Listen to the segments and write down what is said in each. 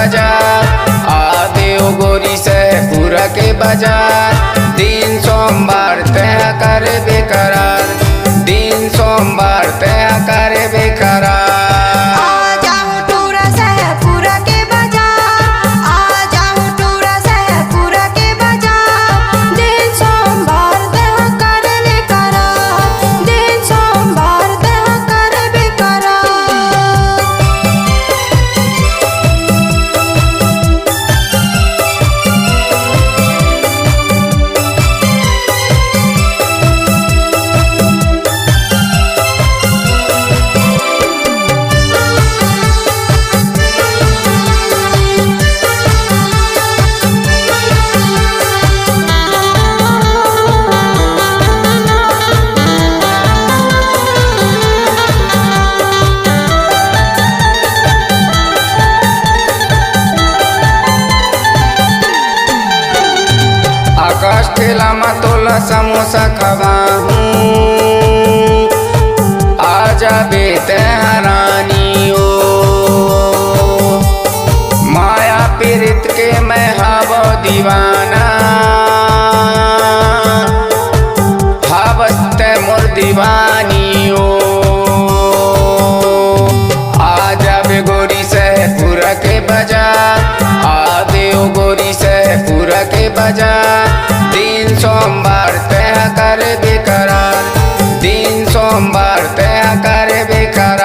बाजार आदे ओ गोरी से पूरा के बाजार। दिन सोमवार तय कर बेकरार, दिन सोमवार तय कर बेकरार। आकाश ठेला में तोला समोसा खवाऊं, आजा बेटे हरानी ओ। माया पीरित के मैं हावो दीवाना, हावत मोर दीवानी ओ। आजा बे गोरी से पूरा के बाजार, आदे ओ गोरी से पूरा के बाजार। दिन सोमवार तय कर बेकरार, दिन सोमवार तय कर बेकरार।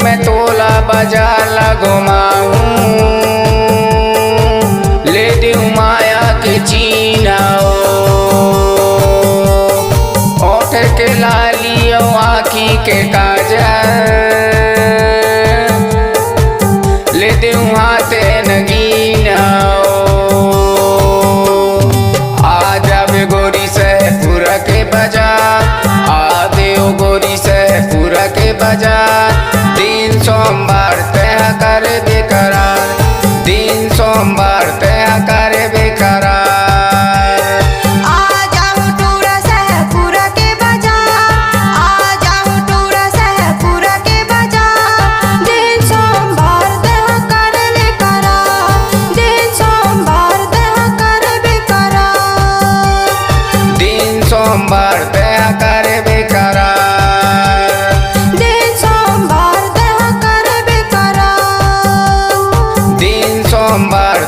मैं तोला बाजार ला घुमाऊं, ले दूं माया के चीनाओ। ओठ के लाली आँखी के काजल, ले दूं हाथे नगीनाओ। आजा बे गोरी से पूरा के बाजार, आदे ओ गोरी से पूरा के बाजार। दिन सोमवार तय कर बेकरार, दिन सोमवार तय कर बेकरार। आजा टूरा से पूरा के बाजार, आजा टूरा से पूरा के बाजार। दिन सोमवार तय कर बेकरार, दिन सोमवार तय कर बेकरार। दिन सोमवार तय कर बेकरार, दिन सोमवार